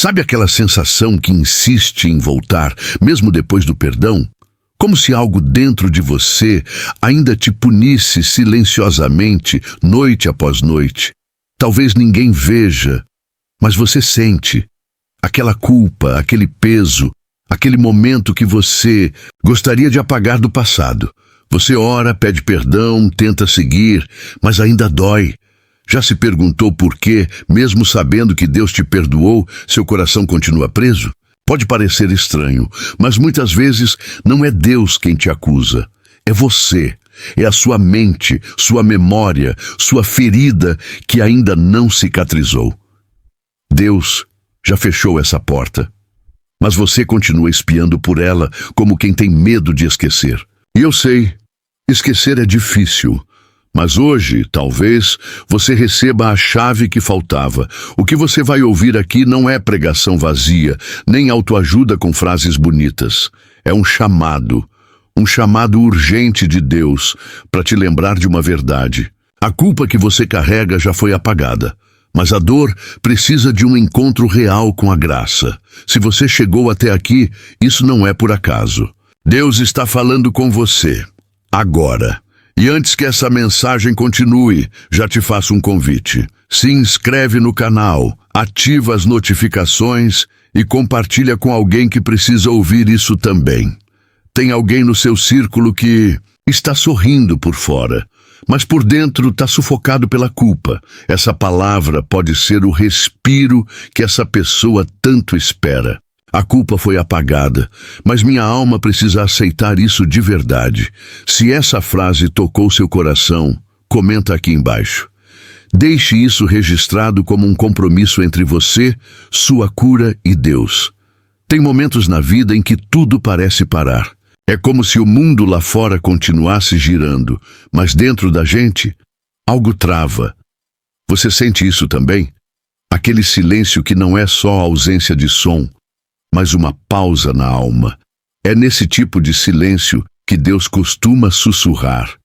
Sabe aquela sensação que insiste em voltar, mesmo depois do perdão? Como se algo dentro de você ainda te punisse silenciosamente, noite após noite. Talvez ninguém veja, mas você sente aquela culpa, aquele peso, aquele momento que você gostaria de apagar do passado. Você ora, pede perdão, tenta seguir, mas ainda dói. Já se perguntou por que, mesmo sabendo que Deus te perdoou, seu coração continua preso? Pode parecer estranho, mas muitas vezes não é Deus quem te acusa. É você. É a sua mente, sua memória, sua ferida que ainda não cicatrizou. Deus já fechou essa porta, mas você continua espiando por ela como quem tem medo de esquecer. E eu sei, esquecer é difícil. Mas hoje, talvez, você receba a chave que faltava. O que você vai ouvir aqui não é pregação vazia, nem autoajuda com frases bonitas. É um chamado urgente de Deus para te lembrar de uma verdade. A culpa que você carrega já foi apagada, mas a dor precisa de um encontro real com a graça. Se você chegou até aqui, isso não é por acaso. Deus está falando com você, agora. E antes que essa mensagem continue, já te faço um convite. Se inscreve no canal, ativa as notificações e compartilha com alguém que precisa ouvir isso também. Tem alguém no seu círculo que está sorrindo por fora, mas por dentro está sufocado pela culpa. Essa palavra pode ser o respiro que essa pessoa tanto espera. A culpa foi apagada, mas minha alma precisa aceitar isso de verdade. Se essa frase tocou seu coração, comenta aqui embaixo. Deixe isso registrado como um compromisso entre você, sua cura e Deus. Tem momentos na vida em que tudo parece parar. É como se o mundo lá fora continuasse girando, mas dentro da gente, algo trava. Você sente isso também? Aquele silêncio que não é só ausência de som, mas uma pausa na alma. É nesse tipo de silêncio que Deus costuma sussurrar.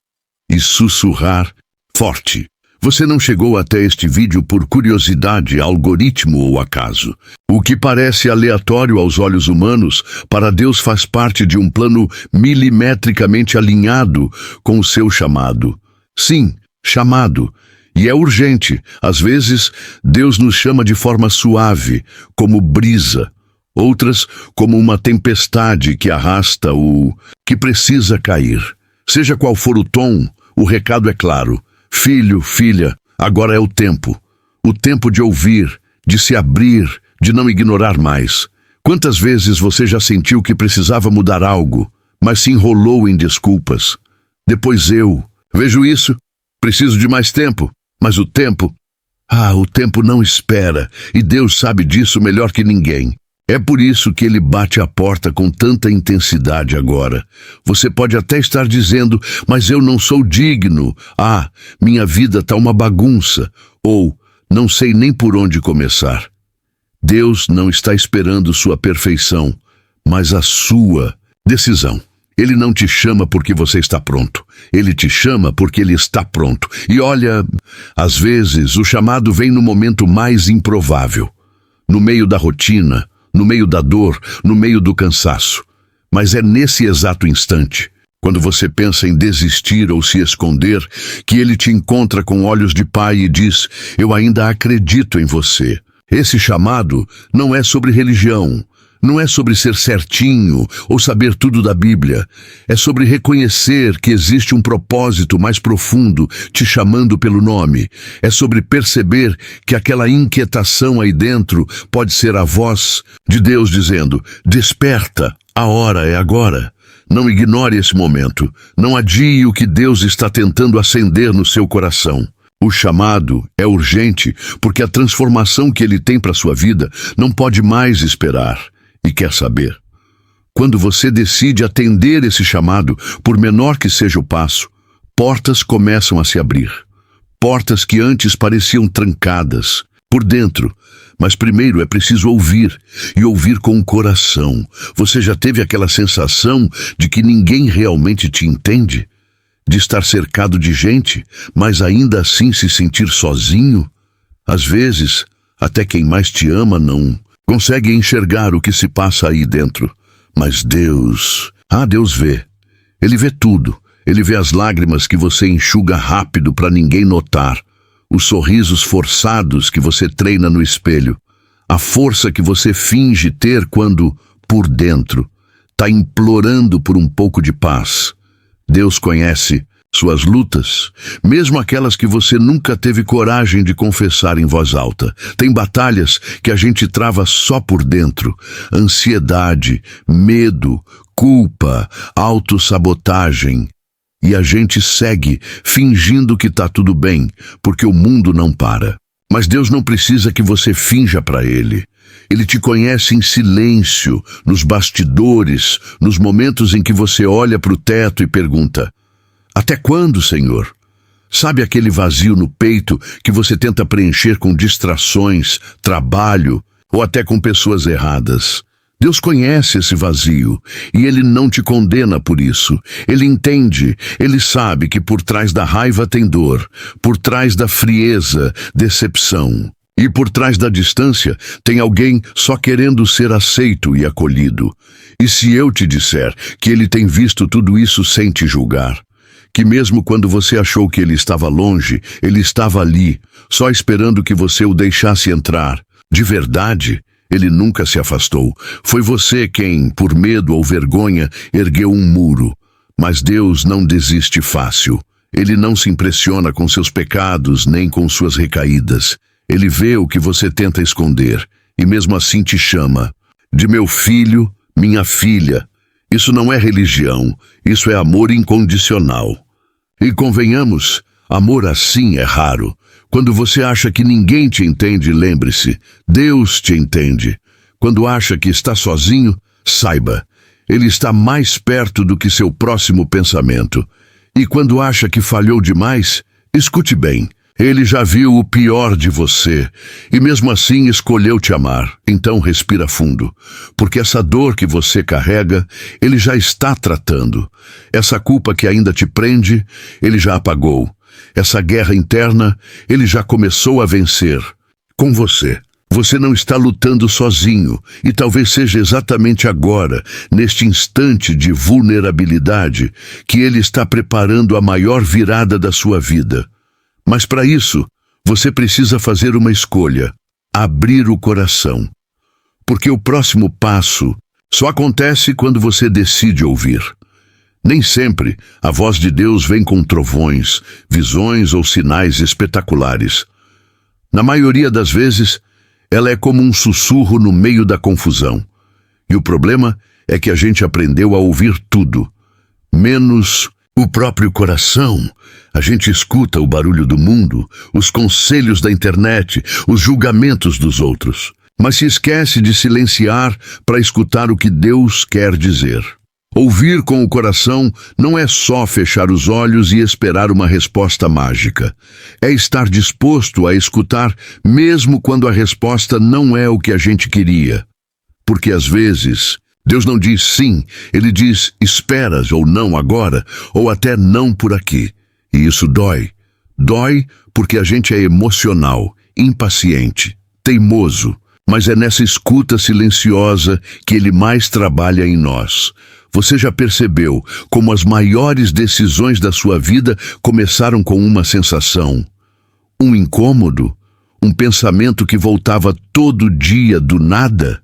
E sussurrar forte. Você não chegou até este vídeo por curiosidade, algoritmo ou acaso. O que parece aleatório aos olhos humanos, para Deus faz parte de um plano milimetricamente alinhado com o seu chamado. Sim, chamado. E é urgente. Às vezes, Deus nos chama de forma suave, como brisa. Outras como uma tempestade que arrasta o que precisa cair. Seja qual for o tom, o recado é claro. Filho, filha, agora é o tempo. O tempo de ouvir, de se abrir, de não ignorar mais. Quantas vezes você já sentiu que precisava mudar algo, mas se enrolou em desculpas? Depois eu vejo isso, preciso de mais tempo, mas o tempo não espera, e Deus sabe disso melhor que ninguém. É por isso que ele bate a porta com tanta intensidade agora. Você pode até estar dizendo, mas eu não sou digno. Minha vida tá uma bagunça. Ou, não sei nem por onde começar. Deus não está esperando sua perfeição, mas a sua decisão. Ele não te chama porque você está pronto. Ele te chama porque ele está pronto. E olha, às vezes o chamado vem no momento mais improvável. No meio da rotina, no meio da dor, no meio do cansaço. Mas é nesse exato instante, quando você pensa em desistir ou se esconder, que ele te encontra com olhos de pai e diz, eu ainda acredito em você. Esse chamado não é sobre religião, não é sobre ser certinho ou saber tudo da Bíblia. É sobre reconhecer que existe um propósito mais profundo te chamando pelo nome. É sobre perceber que aquela inquietação aí dentro pode ser a voz de Deus dizendo, desperta, a hora é agora. Não ignore esse momento. Não adie o que Deus está tentando acender no seu coração. O chamado é urgente porque a transformação que ele tem para sua vida não pode mais esperar. E quer saber? Quando você decide atender esse chamado, por menor que seja o passo, portas começam a se abrir. Portas que antes pareciam trancadas, por dentro. Mas primeiro é preciso ouvir, e ouvir com o coração. Você já teve aquela sensação de que ninguém realmente te entende? De estar cercado de gente, mas ainda assim se sentir sozinho? Às vezes, até quem mais te ama não consegue enxergar o que se passa aí dentro. Mas Deus vê. Ele vê tudo. Ele vê as lágrimas que você enxuga rápido para ninguém notar, os sorrisos forçados que você treina no espelho, a força que você finge ter quando, por dentro, está implorando por um pouco de paz. Deus conhece suas lutas, mesmo aquelas que você nunca teve coragem de confessar em voz alta. Tem batalhas que a gente trava só por dentro: ansiedade, medo, culpa, autossabotagem. E a gente segue fingindo que está tudo bem, porque o mundo não para. Mas Deus não precisa que você finja para Ele. Ele te conhece em silêncio, nos bastidores, nos momentos em que você olha para o teto e pergunta: até quando, Senhor? Sabe aquele vazio no peito que você tenta preencher com distrações, trabalho ou até com pessoas erradas? Deus conhece esse vazio e Ele não te condena por isso. Ele entende, Ele sabe que por trás da raiva tem dor, por trás da frieza, decepção. E por trás da distância tem alguém só querendo ser aceito e acolhido. E se eu te disser que Ele tem visto tudo isso sem te julgar, que mesmo quando você achou que Ele estava longe, Ele estava ali, só esperando que você o deixasse entrar, de verdade, Ele nunca se afastou. Foi você quem, por medo ou vergonha, ergueu um muro. Mas Deus não desiste fácil. Ele não se impressiona com seus pecados nem com suas recaídas. Ele vê o que você tenta esconder e mesmo assim te chama de meu filho, minha filha. Isso não é religião, isso é amor incondicional. E convenhamos, amor assim é raro. Quando você acha que ninguém te entende, lembre-se, Deus te entende. Quando acha que está sozinho, saiba, Ele está mais perto do que seu próximo pensamento. E quando acha que falhou demais, escute bem, Ele já viu o pior de você e mesmo assim escolheu te amar. Então respira fundo, porque essa dor que você carrega, Ele já está tratando. Essa culpa que ainda te prende, Ele já apagou. Essa guerra interna, Ele já começou a vencer. Com você. Você não está lutando sozinho, e talvez seja exatamente agora, neste instante de vulnerabilidade, que Ele está preparando a maior virada da sua vida. Mas para isso, você precisa fazer uma escolha: abrir o coração. Porque o próximo passo só acontece quando você decide ouvir. Nem sempre a voz de Deus vem com trovões, visões ou sinais espetaculares. Na maioria das vezes, ela é como um sussurro no meio da confusão. E o problema é que a gente aprendeu a ouvir tudo, menos o próprio coração. A gente escuta o barulho do mundo, os conselhos da internet, os julgamentos dos outros, mas se esquece de silenciar para escutar o que Deus quer dizer. Ouvir com o coração não é só fechar os olhos e esperar uma resposta mágica. É estar disposto a escutar mesmo quando a resposta não é o que a gente queria. Porque às vezes, Deus não diz sim, Ele diz esperas ou não agora, ou até não por aqui. E isso dói. Dói porque a gente é emocional, impaciente, teimoso. Mas é nessa escuta silenciosa que Ele mais trabalha em nós. Você já percebeu como as maiores decisões da sua vida começaram com uma sensação, um incômodo, um pensamento que voltava todo dia do nada?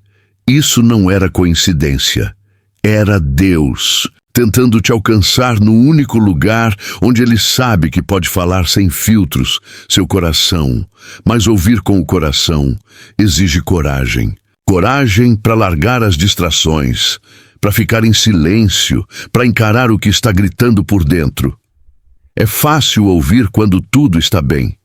Isso não era coincidência. Era Deus tentando te alcançar no único lugar onde Ele sabe que pode falar sem filtros, seu coração. Mas ouvir com o coração exige coragem. Coragem para largar as distrações, para ficar em silêncio, para encarar o que está gritando por dentro. É fácil ouvir quando tudo está bem.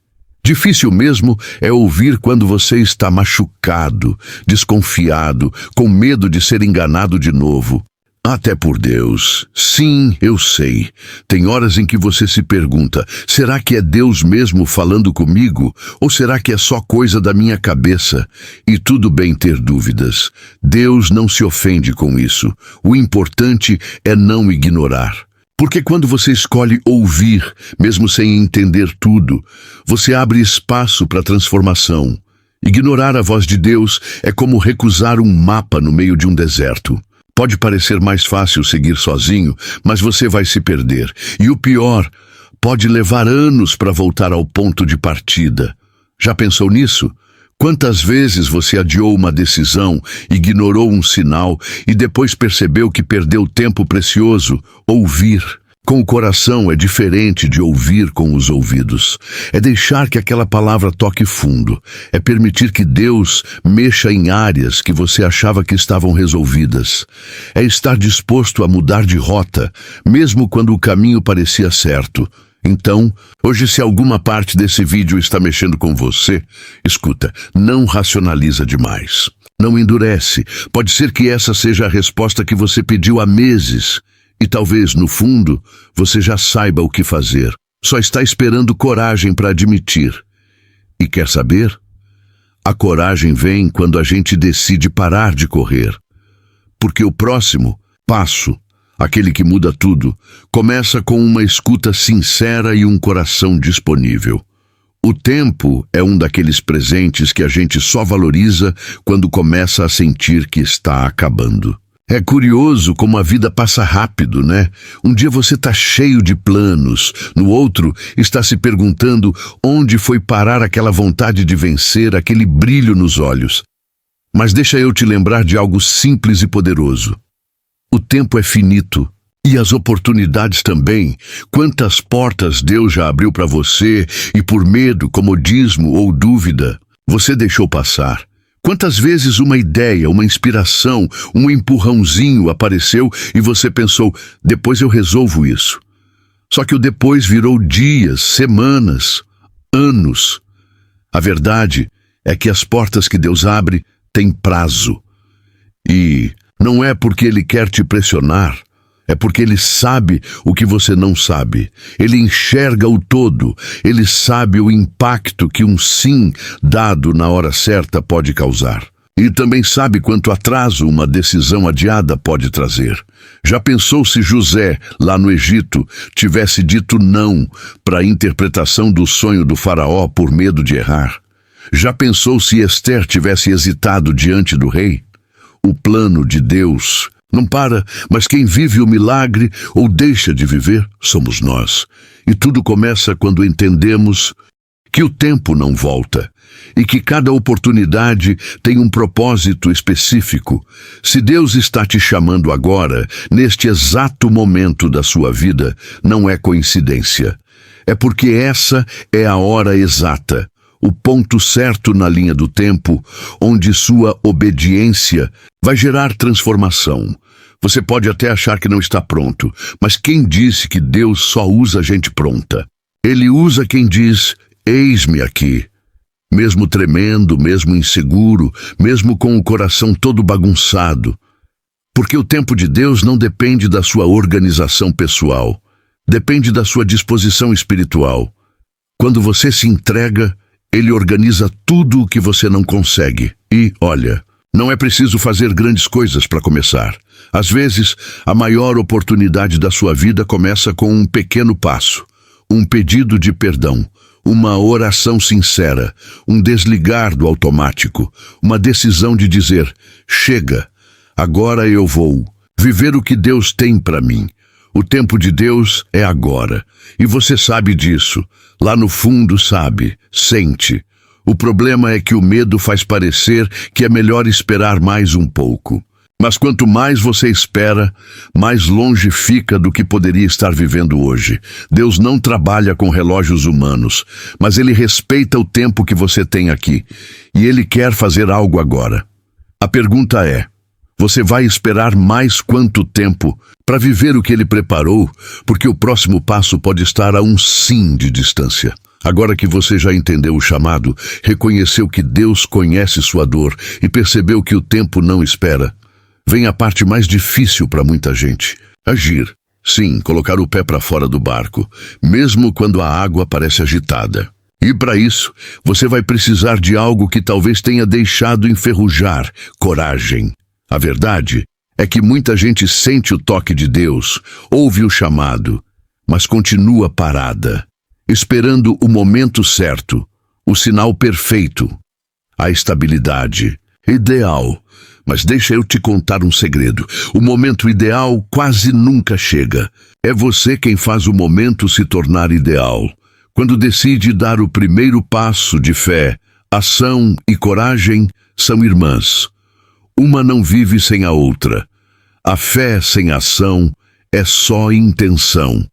Difícil mesmo é ouvir quando você está machucado, desconfiado, com medo de ser enganado de novo. Até por Deus. Sim, eu sei. Tem horas em que você se pergunta, será que é Deus mesmo falando comigo? Ou será que é só coisa da minha cabeça? E tudo bem ter dúvidas. Deus não se ofende com isso. O importante é não ignorar. Porque quando você escolhe ouvir, mesmo sem entender tudo, você abre espaço para transformação. Ignorar a voz de Deus é como recusar um mapa no meio de um deserto. Pode parecer mais fácil seguir sozinho, mas você vai se perder. E o pior, pode levar anos para voltar ao ponto de partida. Já pensou nisso? Quantas vezes você adiou uma decisão, ignorou um sinal e depois percebeu que perdeu tempo precioso? Ouvir com o coração é diferente de ouvir com os ouvidos. É deixar que aquela palavra toque fundo. É permitir que Deus mexa em áreas que você achava que estavam resolvidas. É estar disposto a mudar de rota, mesmo quando o caminho parecia certo. Então, hoje, se alguma parte desse vídeo está mexendo com você, escuta, não racionaliza demais. Não endurece. Pode ser que essa seja a resposta que você pediu há meses. E talvez, no fundo, você já saiba o que fazer. Só está esperando coragem para admitir. E quer saber? A coragem vem quando a gente decide parar de correr. Porque o próximo passo, aquele que muda tudo, começa com uma escuta sincera e um coração disponível. O tempo é um daqueles presentes que a gente só valoriza quando começa a sentir que está acabando. É curioso como a vida passa rápido, né? Um dia você está cheio de planos, no outro está se perguntando onde foi parar aquela vontade de vencer, aquele brilho nos olhos. Mas deixa eu te lembrar de algo simples e poderoso. O tempo é finito e as oportunidades também. Quantas portas Deus já abriu para você e por medo, comodismo ou dúvida, você deixou passar. Quantas vezes uma ideia, uma inspiração, um empurrãozinho apareceu e você pensou, depois eu resolvo isso. Só que o depois virou dias, semanas, anos. A verdade é que as portas que Deus abre têm prazo. E não é porque Ele quer te pressionar, é porque Ele sabe o que você não sabe. Ele enxerga o todo. Ele sabe o impacto que um sim dado na hora certa pode causar. E também sabe quanto atraso uma decisão adiada pode trazer. Já pensou se José, lá no Egito, tivesse dito não para a interpretação do sonho do faraó por medo de errar? Já pensou se Esther tivesse hesitado diante do rei? O plano de Deus não para, mas quem vive o milagre ou deixa de viver somos nós. E tudo começa quando entendemos que o tempo não volta e que cada oportunidade tem um propósito específico. Se Deus está te chamando agora, neste exato momento da sua vida, não é coincidência. É porque essa é a hora exata, o ponto certo na linha do tempo, onde sua obediência vai gerar transformação. Você pode até achar que não está pronto, mas quem disse que Deus só usa gente pronta? Ele usa quem diz, eis-me aqui. Mesmo tremendo, mesmo inseguro, mesmo com o coração todo bagunçado. Porque o tempo de Deus não depende da sua organização pessoal, depende da sua disposição espiritual. Quando você se entrega, Ele organiza tudo o que você não consegue. E, olha, não é preciso fazer grandes coisas para começar. Às vezes, a maior oportunidade da sua vida começa com um pequeno passo, um pedido de perdão, uma oração sincera, um desligar do automático, uma decisão de dizer, chega, agora eu vou viver o que Deus tem para mim. O tempo de Deus é agora, e você sabe disso. Lá no fundo sabe, sente. O problema é que o medo faz parecer que é melhor esperar mais um pouco. Mas quanto mais você espera, mais longe fica do que poderia estar vivendo hoje. Deus não trabalha com relógios humanos, mas Ele respeita o tempo que você tem aqui, e Ele quer fazer algo agora. A pergunta é, você vai esperar mais quanto tempo para viver o que Ele preparou, porque o próximo passo pode estar a um sim de distância. Agora que você já entendeu o chamado, reconheceu que Deus conhece sua dor e percebeu que o tempo não espera, vem a parte mais difícil para muita gente. Agir. Sim, colocar o pé para fora do barco, mesmo quando a água parece agitada. E para isso, você vai precisar de algo que talvez tenha deixado enferrujar, coragem. A verdade é que muita gente sente o toque de Deus, ouve o chamado, mas continua parada, esperando o momento certo, o sinal perfeito. a estabilidade. Ideal. Mas deixa eu te contar um segredo. O momento ideal quase nunca chega. É você quem faz o momento se tornar ideal. Quando decide dar o primeiro passo de fé, ação e coragem são irmãs. Uma não vive sem a outra. A fé sem ação é só intenção.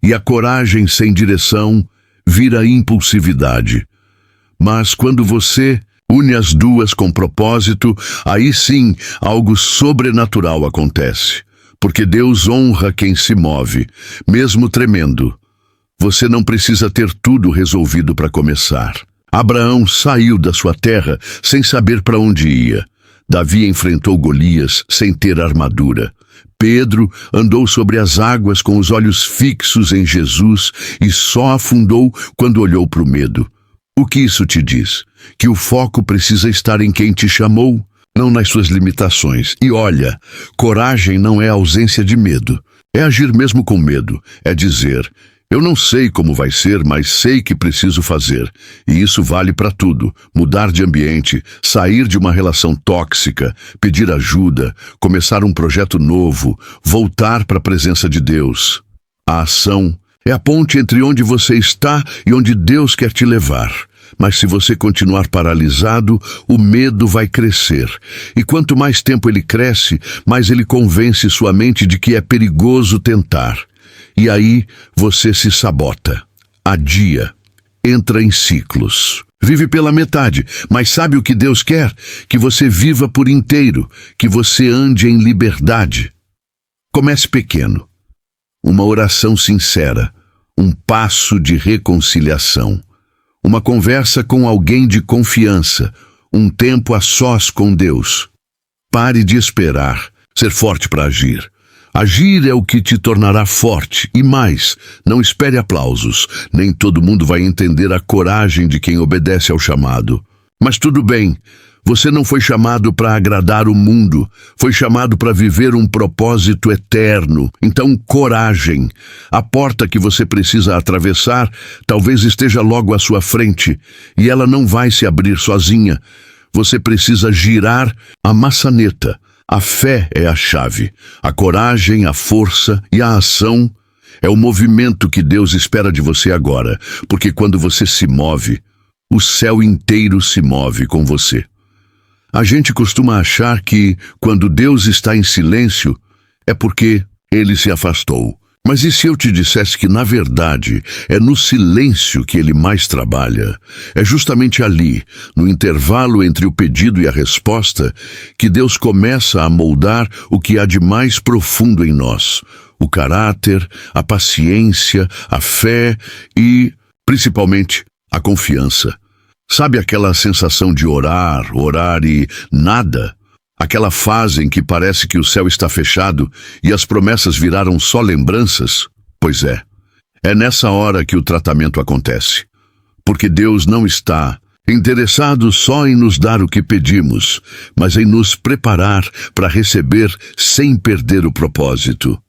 E a coragem sem direção vira impulsividade. Mas quando você une as duas com propósito, aí sim algo sobrenatural acontece. Porque Deus honra quem se move, mesmo tremendo. Você não precisa ter tudo resolvido para começar. Abraão saiu da sua terra sem saber para onde ia. Davi enfrentou Golias sem ter armadura. Pedro andou sobre as águas com os olhos fixos em Jesus e só afundou quando olhou para o medo. O que isso te diz? Que o foco precisa estar em quem te chamou, não nas suas limitações. E olha, coragem não é ausência de medo. É agir mesmo com medo. É dizer, eu não sei como vai ser, mas sei que preciso fazer. E isso vale para tudo. Mudar de ambiente, sair de uma relação tóxica, pedir ajuda, começar um projeto novo, voltar para a presença de Deus. A ação é a ponte entre onde você está e onde Deus quer te levar. Mas se você continuar paralisado, o medo vai crescer. E quanto mais tempo ele cresce, mais ele convence sua mente de que é perigoso tentar. E aí você se sabota, adia, entra em ciclos. Vive pela metade, mas sabe o que Deus quer? Que você viva por inteiro, que você ande em liberdade. Comece pequeno. Uma oração sincera, um passo de reconciliação, uma conversa com alguém de confiança, um tempo a sós com Deus. Pare de esperar, ser forte para agir. Agir é o que te tornará forte, e mais, não espere aplausos, nem todo mundo vai entender a coragem de quem obedece ao chamado. Mas tudo bem, você não foi chamado para agradar o mundo, foi chamado para viver um propósito eterno. Então, coragem. A porta que você precisa atravessar talvez esteja logo à sua frente, e ela não vai se abrir sozinha. Você precisa girar a maçaneta. A fé é a chave. A coragem, a força e a ação é o movimento que Deus espera de você agora, porque quando você se move, o céu inteiro se move com você. A gente costuma achar que, quando Deus está em silêncio, é porque Ele se afastou. Mas e se eu te dissesse que, na verdade, é no silêncio que Ele mais trabalha? É justamente ali, no intervalo entre o pedido e a resposta, que Deus começa a moldar o que há de mais profundo em nós. O caráter, a paciência, a fé e, principalmente, a confiança. Sabe aquela sensação de orar e nada? Aquela fase em que parece que o céu está fechado e as promessas viraram só lembranças? Pois é nessa hora que o tratamento acontece. Porque Deus não está interessado só em nos dar o que pedimos, mas em nos preparar para receber sem perder o propósito.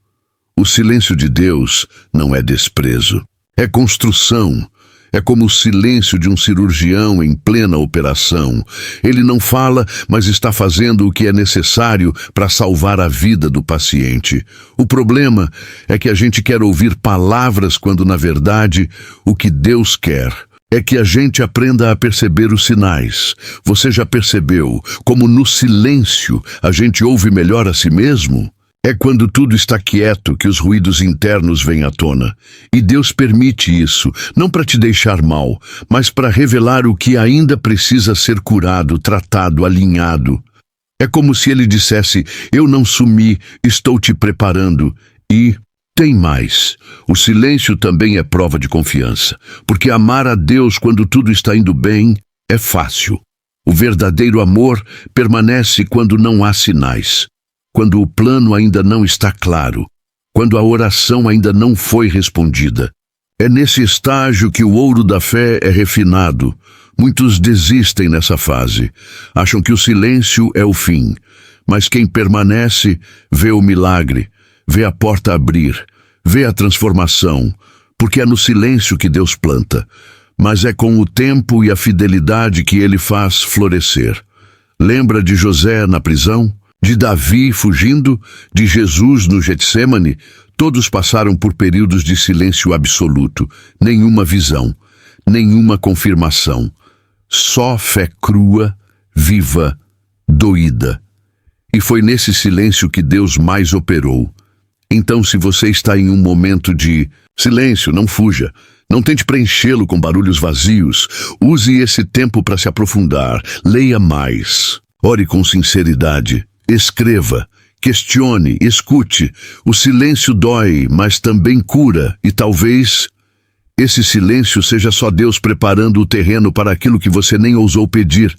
O silêncio de Deus não é desprezo, é construção. É como o silêncio de um cirurgião em plena operação. Ele não fala, mas está fazendo o que é necessário para salvar a vida do paciente. O problema é que a gente quer ouvir palavras quando, na verdade, o que Deus quer é que a gente aprenda a perceber os sinais. Você já percebeu como no silêncio a gente ouve melhor a si mesmo? É quando tudo está quieto que os ruídos internos vêm à tona. E Deus permite isso, não para te deixar mal, mas para revelar o que ainda precisa ser curado, tratado, alinhado. É como se Ele dissesse, eu não sumi, estou te preparando. E tem mais. O silêncio também é prova de confiança, porque amar a Deus quando tudo está indo bem é fácil. O verdadeiro amor permanece quando não há sinais. Quando o plano ainda não está claro, quando a oração ainda não foi respondida. É nesse estágio que o ouro da fé é refinado. Muitos desistem nessa fase, acham que o silêncio é o fim, mas quem permanece vê o milagre, vê a porta abrir, vê a transformação, porque é no silêncio que Deus planta. mas é com o tempo e a fidelidade que ele faz florescer. Lembra de José na prisão? De Davi fugindo? De Jesus no Getsêmani? Todos passaram por períodos de silêncio absoluto, nenhuma visão, nenhuma confirmação. Só fé crua, viva, doída. E foi nesse silêncio que Deus mais operou. Então, se você está em um momento de silêncio, não fuja. Não tente preenchê-lo com barulhos vazios. Use esse tempo para se aprofundar. Leia mais. Ore com sinceridade. Escreva. Questione. Escute. O silêncio dói, mas também cura. E talvez esse silêncio seja só Deus preparando o terreno para aquilo que você nem ousou pedir,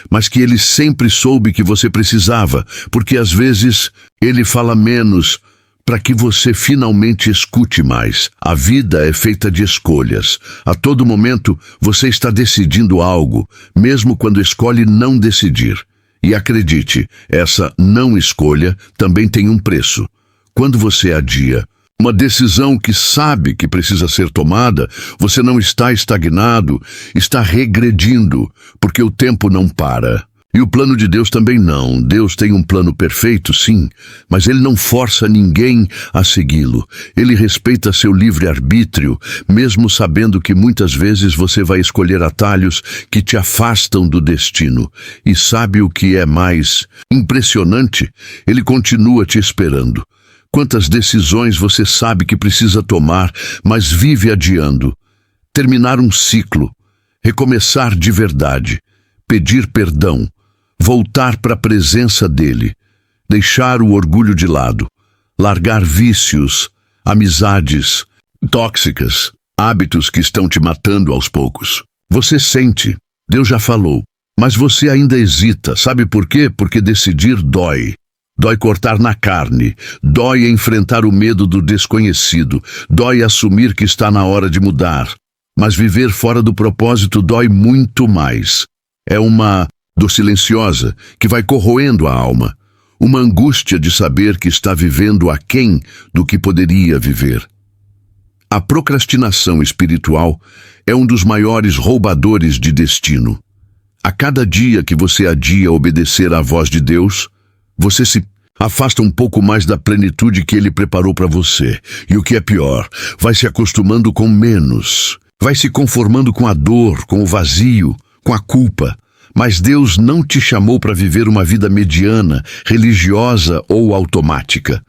mas que Ele sempre soube que você precisava, porque às vezes Ele fala menos para que você finalmente escute mais. A vida é feita de escolhas. A todo momento você está decidindo algo, mesmo quando escolhe não decidir. E acredite, essa não escolha também tem um preço. Quando você adia uma decisão que sabe que precisa ser tomada, você não está estagnado, está regredindo, porque o tempo não para. E o plano de Deus também não. Deus tem um plano perfeito, sim, mas Ele não força ninguém a segui-lo. Ele respeita seu livre-arbítrio, mesmo sabendo que muitas vezes você vai escolher atalhos que te afastam do destino. E sabe o que é mais impressionante? Ele continua te esperando. Quantas decisões você sabe que precisa tomar, mas vive adiando? Terminar um ciclo, recomeçar de verdade, pedir perdão, voltar para a presença dele, deixar o orgulho de lado, largar vícios, amizades tóxicas, hábitos que estão te matando aos poucos. Você sente, Deus já falou, mas você ainda hesita. Sabe por quê? Porque decidir dói. Dói cortar na carne, dói enfrentar o medo do desconhecido, dói assumir que está na hora de mudar. Mas viver fora do propósito dói muito mais. É uma dor silenciosa que vai corroendo a alma, uma angústia de saber que está vivendo aquém do que poderia viver. A procrastinação espiritual é um dos maiores roubadores de destino. A cada dia que você adia obedecer à voz de Deus, você se afasta um pouco mais da plenitude que Ele preparou para você. E o que é pior, vai se acostumando com menos. Vai se conformando com a dor, com o vazio, com a culpa. Mas Deus não te chamou para viver uma vida mediana, religiosa ou automática.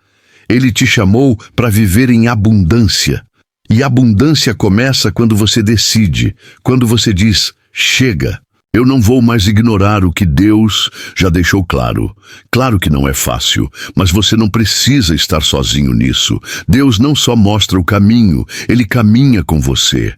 Ele te chamou para viver em abundância. E abundância começa quando você decide, quando você diz, chega. Eu não vou mais ignorar o que Deus já deixou claro. Claro que não é fácil, mas você não precisa estar sozinho nisso. Deus não só mostra o caminho, Ele caminha com você.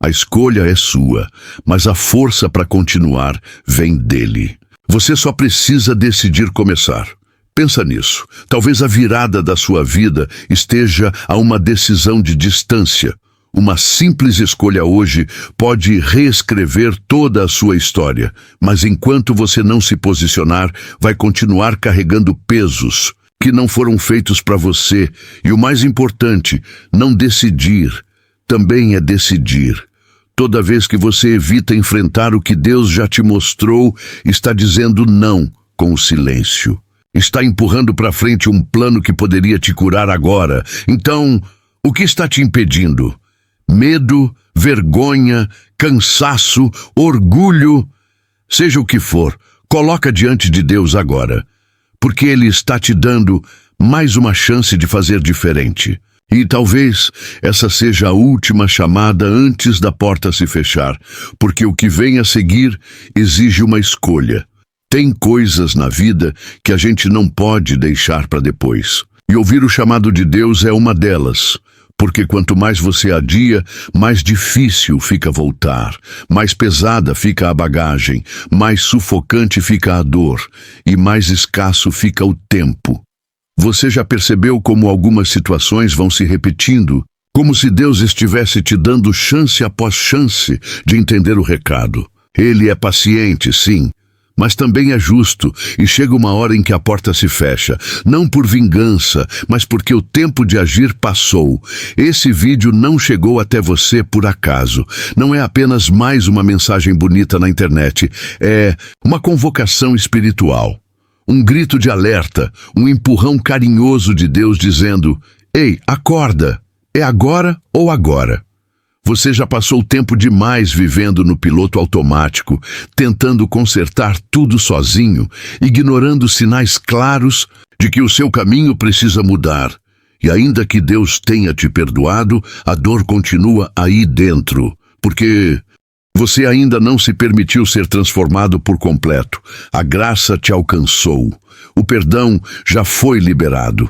A escolha é sua, mas a força para continuar vem dele. Você só precisa decidir começar. Pensa nisso. Talvez a virada da sua vida esteja a uma decisão de distância. Uma simples escolha hoje pode reescrever toda a sua história, mas enquanto você não se posicionar, vai continuar carregando pesos que não foram feitos para você. E o mais importante, não decidir, também é decidir. Toda vez que você evita enfrentar o que Deus já te mostrou, está dizendo não com o silêncio. Está empurrando para frente um plano que poderia te curar agora. Então, o que está te impedindo? Medo, vergonha, cansaço, orgulho, seja o que for, coloca diante de Deus agora, porque Ele está te dando mais uma chance de fazer diferente. E talvez essa seja a última chamada antes da porta se fechar, porque o que vem a seguir exige uma escolha. Tem coisas na vida que a gente não pode deixar para depois. E ouvir o chamado de Deus é uma delas. Porque quanto mais você adia, mais difícil fica voltar, mais pesada fica a bagagem, mais sufocante fica a dor e mais escasso fica o tempo. Você já percebeu como algumas situações vão se repetindo? Como se Deus estivesse te dando chance após chance de entender o recado. Ele é paciente, sim, mas também é justo, e chega uma hora em que a porta se fecha, não por vingança, mas porque o tempo de agir passou. Esse vídeo não chegou até você por acaso. Não é apenas mais uma mensagem bonita na internet, é uma convocação espiritual. Um grito de alerta, um empurrão carinhoso de Deus dizendo: "Ei, acorda! É agora ou agora?" Você já passou tempo demais vivendo no piloto automático, tentando consertar tudo sozinho, ignorando sinais claros de que o seu caminho precisa mudar. E ainda que Deus tenha te perdoado, a dor continua aí dentro, porque você ainda não se permitiu ser transformado por completo. A graça te alcançou. O perdão já foi liberado.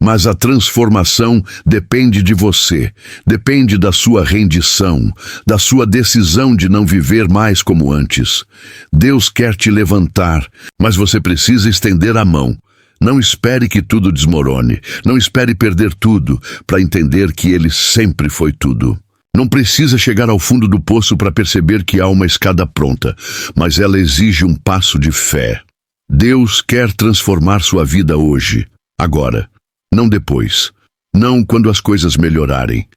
Mas a transformação depende de você, depende da sua rendição, da sua decisão de não viver mais como antes. Deus quer te levantar, mas você precisa estender a mão. Não espere que tudo desmorone, não espere perder tudo para entender que Ele sempre foi tudo. Não precisa chegar ao fundo do poço para perceber que há uma escada pronta, mas ela exige um passo de fé. Deus quer transformar sua vida hoje, agora. Não depois, não quando as coisas melhorarem,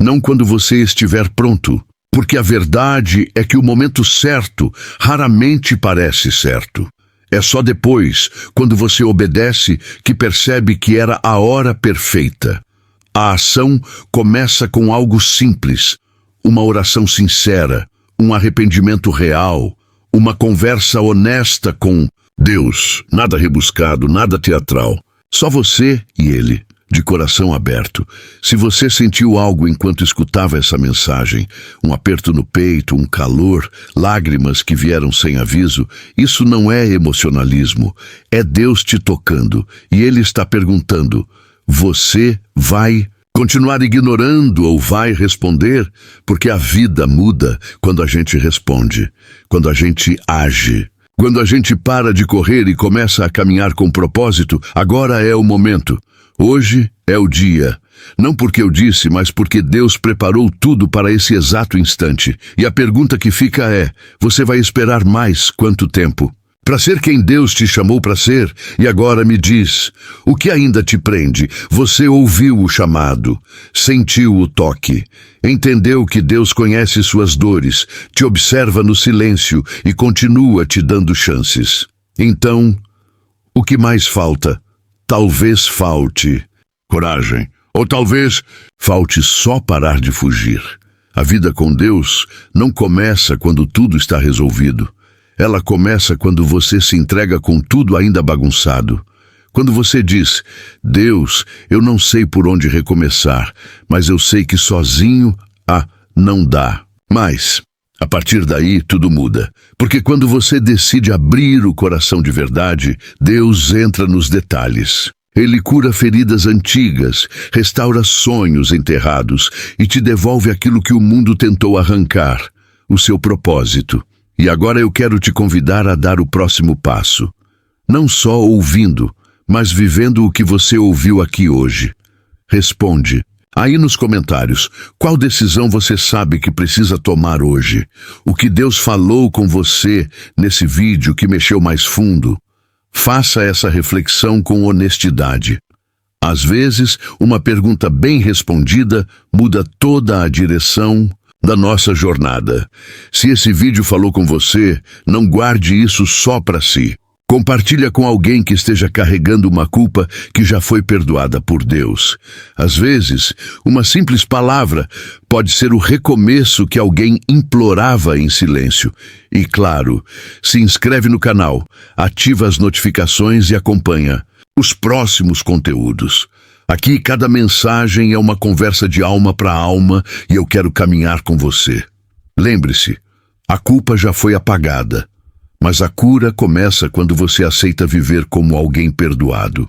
não quando você estiver pronto, porque a verdade é que o momento certo raramente parece certo. É só depois, quando você obedece, que percebe que era a hora perfeita. A ação começa com algo simples, uma oração sincera, um arrependimento real, uma conversa honesta com Deus, nada rebuscado, nada teatral. Só você e Ele, de coração aberto. Se você sentiu algo enquanto escutava essa mensagem, um aperto no peito, um calor, lágrimas que vieram sem aviso, isso não é emocionalismo, é Deus te tocando. E Ele está perguntando: você vai continuar ignorando ou vai responder? Porque a vida muda quando a gente responde, quando a gente age. Quando a gente para de correr e começa a caminhar com propósito, agora é o momento. Hoje é o dia. Não porque eu disse, mas porque Deus preparou tudo para esse exato instante. E a pergunta que fica é: você vai esperar mais quanto tempo? Para ser quem Deus te chamou para ser, e agora me diz, o que ainda te prende? Você ouviu o chamado, sentiu o toque, entendeu que Deus conhece suas dores, te observa no silêncio e continua te dando chances. Então, o que mais falta? Talvez falte coragem, ou talvez falte só parar de fugir. A vida com Deus não começa quando tudo está resolvido. Ela começa quando você se entrega com tudo ainda bagunçado. Quando você diz: Deus, eu não sei por onde recomeçar, mas eu sei que sozinho, não dá. Mas, a partir daí, tudo muda. Porque quando você decide abrir o coração de verdade, Deus entra nos detalhes. Ele cura feridas antigas, restaura sonhos enterrados e te devolve aquilo que o mundo tentou arrancar, o seu propósito. E agora eu quero te convidar a dar o próximo passo. Não só ouvindo, mas vivendo o que você ouviu aqui hoje. Responde aí nos comentários qual decisão você sabe que precisa tomar hoje. O que Deus falou com você nesse vídeo que mexeu mais fundo. Faça essa reflexão com honestidade. Às vezes, uma pergunta bem respondida muda toda a direção da nossa jornada. Se esse vídeo falou com você, não guarde isso só para si. Compartilha com alguém que esteja carregando uma culpa que já foi perdoada por Deus. Às vezes, uma simples palavra pode ser o recomeço que alguém implorava em silêncio. E claro, se inscreve no canal, ativa as notificações e acompanha os próximos conteúdos. Aqui cada mensagem é uma conversa de alma para alma e eu quero caminhar com você. Lembre-se, a culpa já foi apagada, mas a cura começa quando você aceita viver como alguém perdoado.